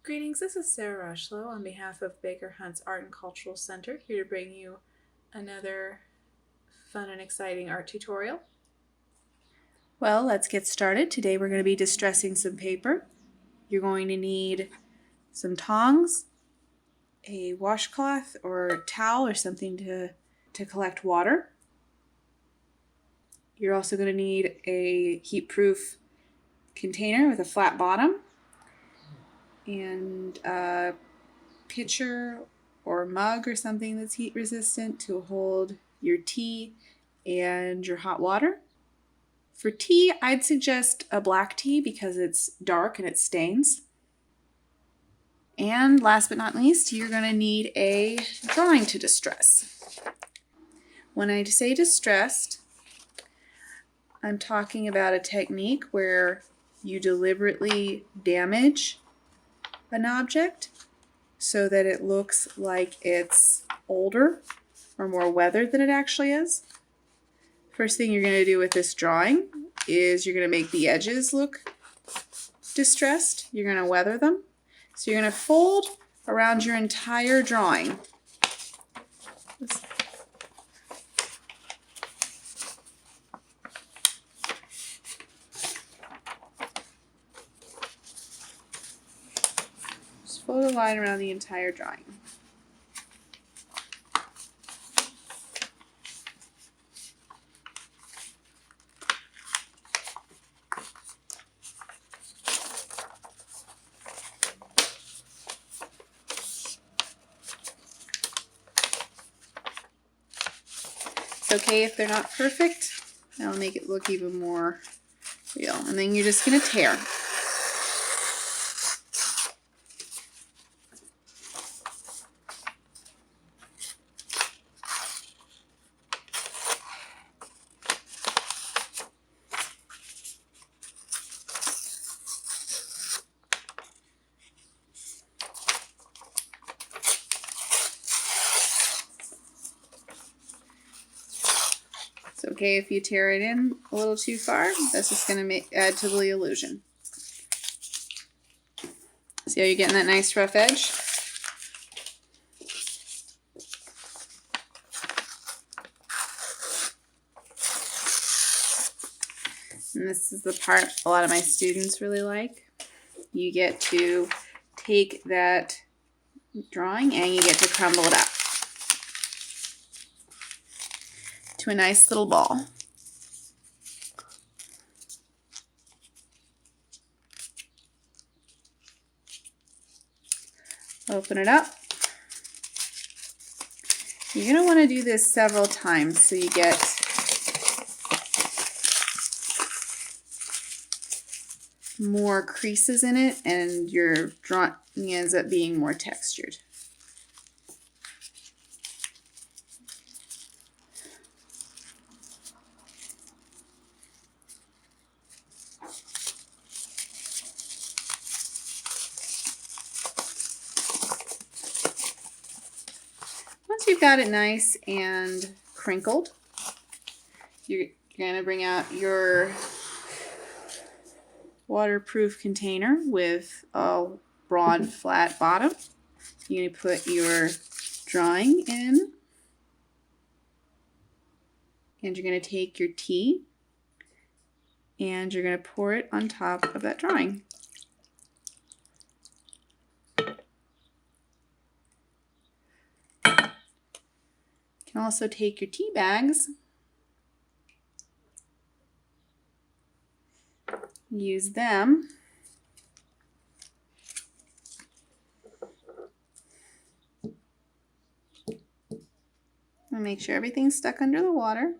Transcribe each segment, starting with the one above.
Greetings, this is Sarah Rushlow on behalf of Baker Hunt's Art and Cultural Center, here to bring you another fun and exciting art tutorial. Well, let's get started. Today we're going to be distressing some paper. You're going to need some tongs, a washcloth or towel or something to collect water. You're also going to need a heat-proof container with a flat bottom and a pitcher or mug or something that's heat resistant to hold your tea and your hot water. For tea, I'd suggest a black tea because it's dark and it stains. And last but not least, you're going to need a drawing to distress. When I say distressed, I'm talking about a technique where you deliberately damage an object so that it looks like it's older or more weathered than it actually is. First thing you're going to do with this drawing is you're going to make the edges look distressed. You're going to weather them. So you're going to fold around your entire drawing. Just fold a line around the entire drawing. It's okay if they're not perfect. That'll make it look even more real. And then you're just going to tear. It's okay if you tear it in a little too far. That's just going to add to the illusion. See how you're getting that nice rough edge? And this is the part a lot of my students really like. You get to take that drawing and you get to crumble it up to a nice little ball. Open it up. You're going to want to do this several times so you get more creases in it and your drawing ends up being more textured. Once you've got it nice and crinkled, you're going to bring out your waterproof container with a broad flat bottom. You're going to put your drawing in, and you're going to take your tea and you're going to pour it on top of that drawing. You can also take your tea bags, use them and make sure everything's stuck under the water.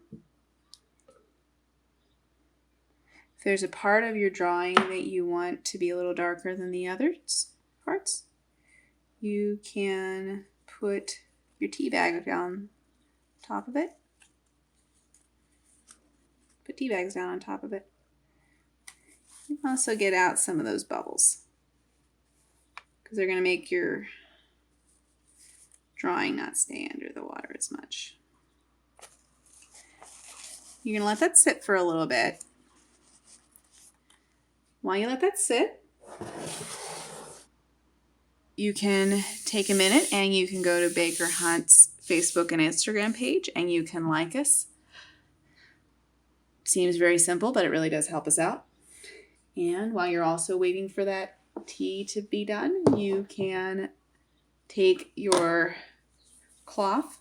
If there's a part of your drawing that you want to be a little darker than the other parts, you can put your tea bag down top of it. Put tea bags down on top of it. You can also get out some of those bubbles because they're going to make your drawing not stay under the water as much. You're going to let that sit for a little bit. While you let that sit, you can take a minute and you can go to Baker Hunt's Facebook and Instagram page and you can like us. Seems very simple, but it really does help us out. And while you're also waiting for that tea to be done, you can take your cloth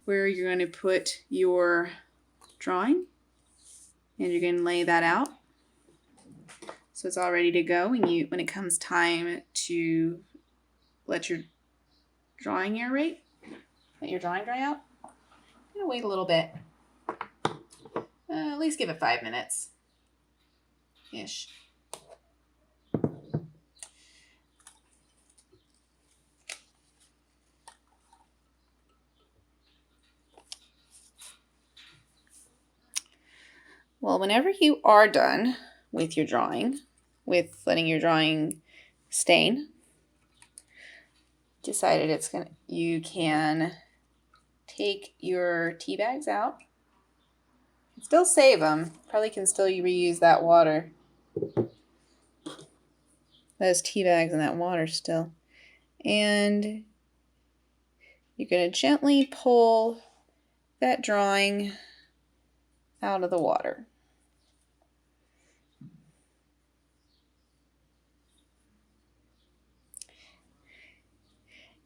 where you're going to put your drawing and you're going to lay that out so it's all ready to go. And when it comes time to let your drawing aerate, let your drawing dry out, I'm going to wait a little bit. At least give it 5 minutes ish. Well, whenever you are done with your drawing, with letting your drawing stain, decided you can take your tea bags out. Still save them. Probably can still reuse that water. Those tea bags and that water still. And you're going to gently pull that drawing out of the water.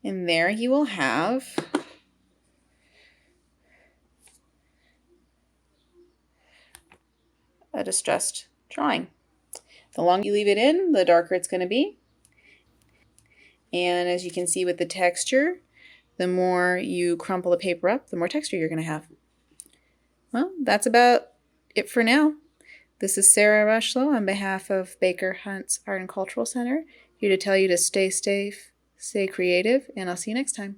And there you will have a distressed drawing. The longer you leave it in, the darker it's going to be. And as you can see with the texture, the more you crumple the paper up, the more texture you're going to have. Well, that's about it for now. This is Sarah Rushlow on behalf of Baker Hunt's Art and Cultural Center, here to tell you to stay safe, stay creative, and I'll see you next time.